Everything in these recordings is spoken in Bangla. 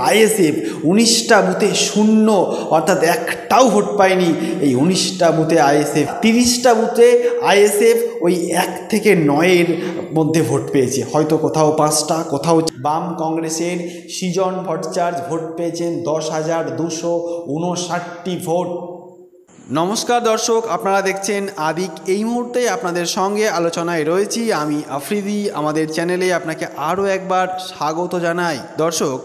আইএসএফ 19টা বুথে শূন্য, অর্থাৎ একটাও ভোট পায়নি। এই 19টা বুথে আইএসএফ, 30টা বুথে আইএসএফ ওই 1 থেকে 9-এর মধ্যে ভোট পেয়েছে, হয়তো কোথাও 5টা, কোথাও। বাম কংগ্রেসের সৃজন ভট্টাচার্য ভোট পেয়েছেন 10,259টি ভোট। নমস্কার দর্শক, আপনারা দেখছেন আদিক। এই মুহূর্তে আপনাদের সঙ্গে আলোচনায় রয়েছি আমি আফ্রিদি। আমাদের চ্যানেলে আপনাকে আরও একবার স্বাগত জানাই। দর্শক,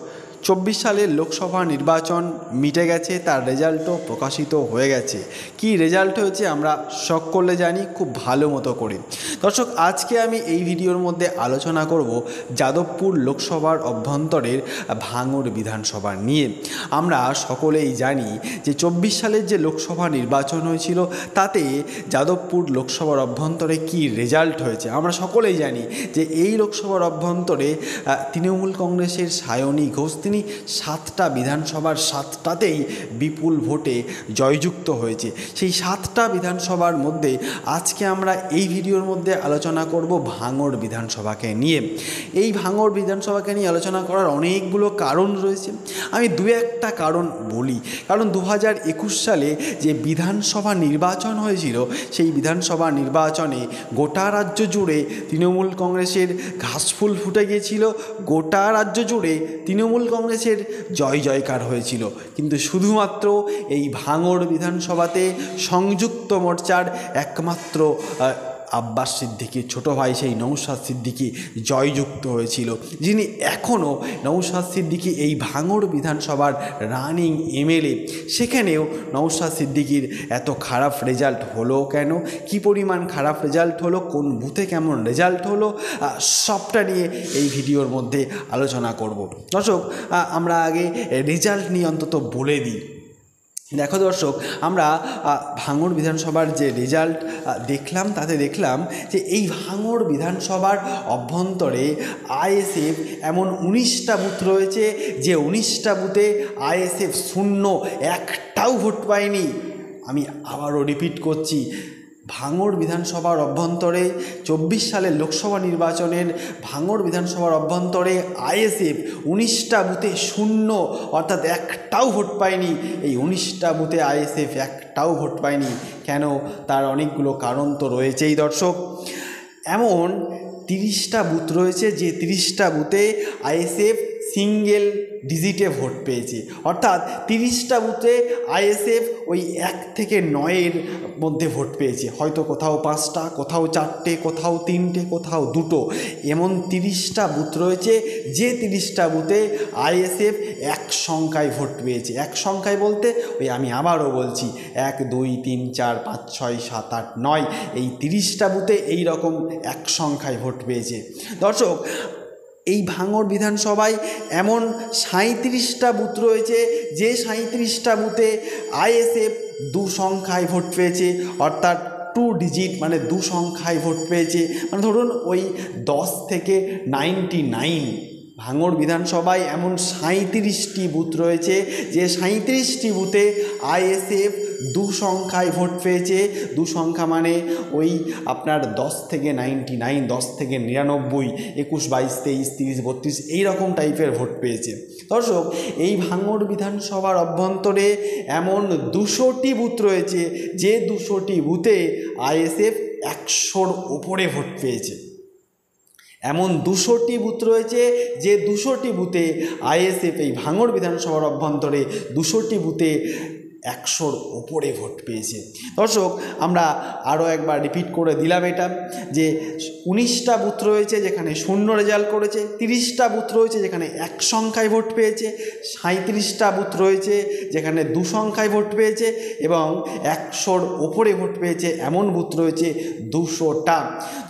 24 সালের লোকসভা নির্বাচন মিটে গেছে, তার রেজাল্টও প্রকাশিত হয়ে গেছে। কি রেজাল্ট হয়েছে আমরা সকলে জানি খুব ভালো মতো করে। দর্শক, আজকে আমি এই ভিডিওর মধ্যে আলোচনা করব যাদবপুর লোকসভার অভ্যন্তরের ভাঙড় বিধানসভা নিয়ে। আমরা সকলেই জানি যে 24 সালের যে লোকসভা নির্বাচন হয়েছিল তাতে যাদবপুর লোকসভার অভ্যন্তরে কি রেজাল্ট হয়েছে আমরা সকলেই জানি যে এই লোকসভার অভ্যন্তরে তৃণমূল কংগ্রেসের সায়নী ঘোষ তিনি 7টা বিধানসভার 7টাতেই বিপুল ভোটে জয়যুক্ত হয়েছে। সেই 7টা বিধানসভার মধ্যে আজকে আমরা এই ভিডিওর মধ্যে আলোচনা করব ভাঙড় বিধানসভাকে নিয়ে। এই ভাঙড় বিধানসভাকে নিয়ে আলোচনা করার অনেকগুলো কারণ রয়েছে। আমি দু একটা কারণ বলি। কারণ 2021 সালে যে বিধানসভা নির্বাচন হয়েছিল সেই বিধানসভা নির্বাচনে গোটা রাজ্য জুড়ে তৃণমূল কংগ্রেসের ঘাসফুল ফুটে গিয়েছিল, গোটা রাজ্য জুড়ে তৃণমূল কংগ্রেসের জয় জয়কার হয়েছিল। কিন্তু শুধুমাত্র এই ভাঙড় বিধানসভাতে সংযুক্ত মোর্চার একমাত্র আব্বাস সিদ্দিকীর ছোটো ভাই সেই নওশাদ সিদ্দিকী জয়যুক্ত হয়েছিল, যিনি এখনও নওশাদ সিদ্দিকী এই ভাঙড় বিধানসভার রানিং এমএলএ। সেখানেও নওশাদ সিদ্দিকীর এত খারাপ রেজাল্ট হলো কেন, কি পরিমাণ খারাপ রেজাল্ট হলো, কোন বুথে কেমন রেজাল্ট হলো, সবটা নিয়ে এই ভিডিওর মধ্যে আলোচনা করব। দর্শক, আমরা আগে রেজাল্ট নিয়ে অন্তত বলে দিই। দেখো দর্শক, আমরা ভাঙড় বিধানসভার যে রেজাল্ট দেখলাম তাতে দেখলাম যে এই ভাঙড় বিধানসভার অভ্যন্তরে আইএসএফ এমন 19টা বুথ রয়েছে যে 19টা বুথে আইএসএফ শূন্য, একটাও ভোট পায়নি। আমি আবারও রিপিট করছি, ভাঙড় বিধানসভার অভ্যন্তরে 24 সালের লোকসভা নির্বাচনের ভাঙড় বিধানসভার অভ্যন্তরে আইএসএফ 19টা বুথে শূন্য, অর্থাৎ একটাও ভোট পায়নি। এই 19টা বুথে আইএসএফ একটাও ভোট পায়নি কেন, তার অনেকগুলো কারণ তো রয়েছেই। দর্শক, এমন 30টা বুথ রয়েছে যে 30টা বুথে আইএসএফ সিঙ্গেল ডিজিটে ভোট পেয়েছে, অর্থাৎ 30টা বুথে আইএসএফ ওই 1 থেকে 9-এর মধ্যে ভোট পেয়েছে, হয়তো কোথাও 5টা, কোথাও 4টে, কোথাও 3টে, কোথাও 2টো। এমন 30টা বুথ রয়েছে যে 30টা বুথে আইএসএফ এক সংখ্যায় ভোট পেয়েছে। এক সংখ্যায় বলতে ওই আমি আবারও বলছি 1, 2, 3, 4, 5, 6, 7, 8, 9 এই 30টা বুথে এই রকম এক সংখ্যায় ভোট পেয়েছে। দর্শক, এই ভাঙড় বিধানসভায় এমন 37টা বুথ রয়েছে যে 37টা বুথে আইএসএফ 2 সংখ্যায় ভোট পেয়েছে, অর্থাৎ 2 ডিজিট মানে 2 সংখ্যায় ভোট পেয়েছে। মানে ধরুন ওই 10 থেকে 99। ভাঙড় বিধানসভায় এমন 37টি বুথ রয়েছে যে 37টি বুথে আইএসএফ 2 সংখ্যায় ভোট পেয়েছে। 2 সংখ্যা মানে ওই আপনার 10 থেকে 99, 10 থেকে 99, 21, 22, 23, 30, 32 এইরকম টাইপের ভোট পেয়েছে। দর্শক, এই ভাঙড় বিধানসভার অভ্যন্তরে এমন 200টি বুথ রয়েছে যে 200টি বুথে আইএসএফ 100-র উপরে ভোট পেয়েছে। এমন 200টি বুথ রয়েছে যে 200টি বুথে আইএসএফ এই ভাঙড় বিধানসভার অভ্যন্তরে 200টি বুথে 100-র ওপরে ভোট পেয়েছে। দর্শক, আমরা আরও একবার রিপিট করে দিলাম এটা যে 19টা বুথ রয়েছে যেখানে শূন্য রেজাল্ট করেছে, 30টা বুথ রয়েছে যেখানে 1 সংখ্যায় ভোট পেয়েছে, 37টা বুথ রয়েছে যেখানে 2 সংখ্যায় ভোট পেয়েছে এবং 100-র ওপরে ভোট পেয়েছে এমন বুথ রয়েছে 200টা।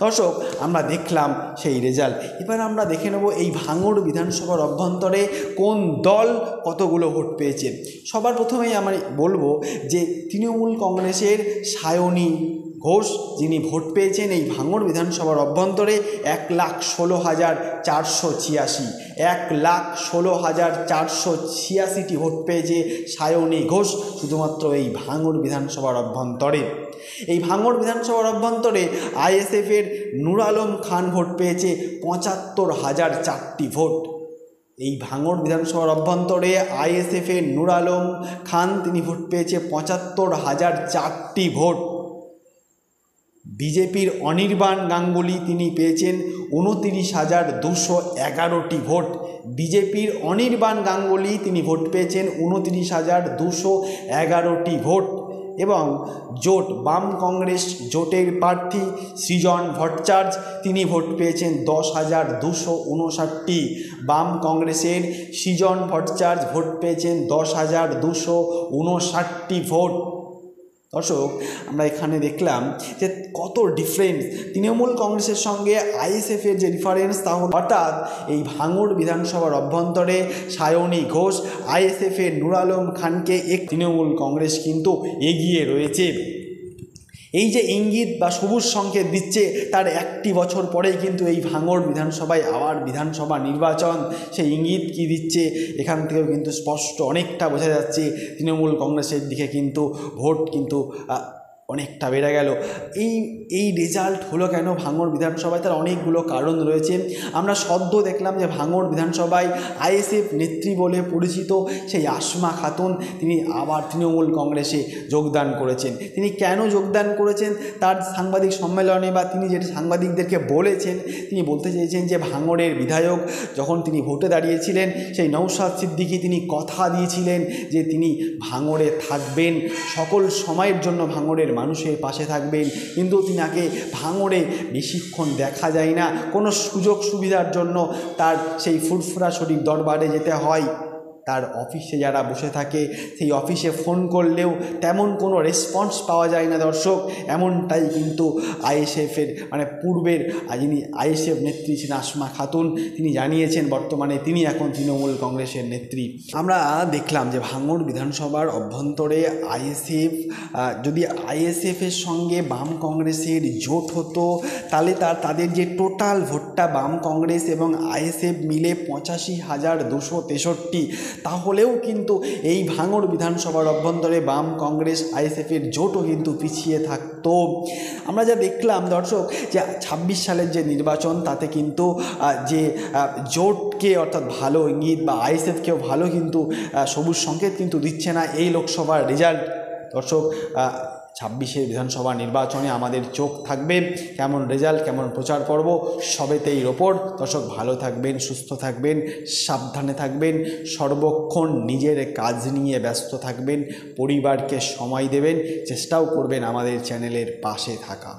দর্শক, আমরা দেখলাম সেই রেজাল্ট। এবার আমরা দেখে নেব এই ভাঙড় বিধানসভার অভ্যন্তরে কোন দল কতগুলো ভোট পেয়েছে। সবার প্রথমেই আমি বলবো যে তৃণমূল কংগ্রেসের সায়নী ঘোষ যিনি ভোট পেয়েছেন এই ভাঙড় বিধানসভার অভ্যন্তরে 1,16,486, 1,16,486টি ভোট পেয়েছে সায়নী ঘোষ শুধুমাত্র এই ভাঙড় বিধানসভার অভ্যন্তরে। এই ভাঙড় বিধানসভার অভ্যন্তরে আইএসএফের নূর আলম খান ভোট পেয়েছে 75,004টি ভোট। এই ভাঙড় বিধানসভার অভ্যন্তরে আইএসএফের নূর আলম খান তিনি ভোট পেয়েছে ৭৫,০০০ ভোট। বিজেপির অনির্বাণ গাঙ্গুলি তিনি পেয়েছেন ২৯,২১১ ভোট। বিজেপির অনির্বাণ গাঙ্গুলি তিনি ভোট পেয়েছেন ২৯,২১১ ভোট। এবং জোট বাম কংগ্রেস জোটের প্রার্থী সৃজন ভট্টাচার্য তিনি ভোট পেয়েছেন ১০,২৫৯। বাম কংগ্রেসের সৃজন ভট্টাচার্য ভোট পেয়েছেন ১০,২৫৯ ভোট। দর্শক, আমরা এখানে দেখলাম যে কত ডিফারেন্স তৃণমূল কংগ্রেসের সঙ্গে আইএসএফের যে ডিফারেন্স, তা হল অর্থাৎ এই ভাঙড় বিধানসভার অভ্যন্তরে সায়নী ঘোষ আইএসএফের নূর আলম খানকে তৃণমূল কংগ্রেস কিন্তু এগিয়ে রয়েছে। এই যে ইঙ্গিত বা সবুজ সংকেত দিচ্ছে, তার একটি বছর পরেই কিন্তু এই ভাঙড় বিধানসভায় আবার বিধানসভা নির্বাচন। সেই ইঙ্গিত কি দিচ্ছে এখান থেকেও কিন্তু স্পষ্ট অনেকটা বোঝা যাচ্ছে তৃণমূল কংগ্রেসের দিকে কিন্তু ভোট কিন্তু অনেকটা বেড়ে গেল। এই রেজাল্ট হলো কেন ভাঙড় বিধানসভায়, তার অনেকগুলো কারণ রয়েছে। আমরা সদ্য দেখলাম যে ভাঙড় বিধানসভায় আইএসএফ নেত্রী বলে পরিচিত সেই আসমা খাতুন তিনি আবার তৃণমূল কংগ্রেসে যোগদান করেছেন। তিনি কেন যোগদান করেছেন তার সাংবাদিক সম্মেলনে বা তিনি যেটা সাংবাদিকদেরকে বলেছেন, তিনি বলতে চেয়েছেন যে ভাঙড়ের বিধায়ক যখন তিনি ভোটে দাঁড়িয়েছিলেন সেই নওশাদ সিদ্দিকী তিনি কথা দিয়েছিলেন যে তিনি ভাঙড়ে থাকবেন, সকল সময়ের জন্য ভাঙড়ের মানুষের পাশে থাকবেন, কিন্তু তিনাকে ভাঙড়ে বেশিক্ষণ দেখা যায় না। কোনো সুযোগ সুবিধার জন্য তার সেই ফুরফুরা শরীফ দরবারে যেতে হয়। তার অফিসে যারা বসে থাকে সেই অফিসে ফোন করলেও তেমন কোনো রেসপন্স পাওয়া যায় না। দর্শক, এমনটাই কিন্তু আইএসএফের পূর্বের যিনি আইএসএফ নেত্রী ছিলেন আসমা খাতুন তিনি জানিয়েছেন। বর্তমানে তিনি এখন তৃণমূল কংগ্রেসের নেত্রী। আমরা দেখলাম যে ভাঙড় বিধানসভার অভ্যন্তরে আইএসএফ যদি আইএসএফের সঙ্গে বাম কংগ্রেসের জোট হতো তাহলে তাদের যে টোটাল ভোটটা বাম কংগ্রেস এবং আইএসএফ মিলে ৮৫,২৬৩, তাহলেও কিন্তু এই ভাঙড় বিধানসভার অভ্যন্তরে বাম কংগ্রেস আইএসএফের জোটও কিন্তু পিছিয়ে থাকতো। আমরা যা দেখলাম দর্শক যে ২৬ সালের যে নির্বাচন তাতে কিন্তু যে জোটকে অর্থাৎ ভালো ইঙ্গিত বা আইএসএফকেও ভালো কিন্তু সবুজ সংকেত কিন্তু দিচ্ছে না এই লোকসভার রেজাল্ট। দর্শক, ২৬শে বিধানসভা নির্বাচনে আমাদের চোখ থাকবে কেমন রেজাল্ট, কেমন প্রচার পর্ব সবেতেই ওপর। দর্শক, ভালো থাকবেন, সুস্থ থাকবেন, সাবধানে থাকবেন, সর্বক্ষণ নিজের কাজ নিয়ে ব্যস্ত থাকবেন, পরিবারকে সময় দেবেন, চেষ্টাও করবেন আমাদের চ্যানেলের পাশে থাকা।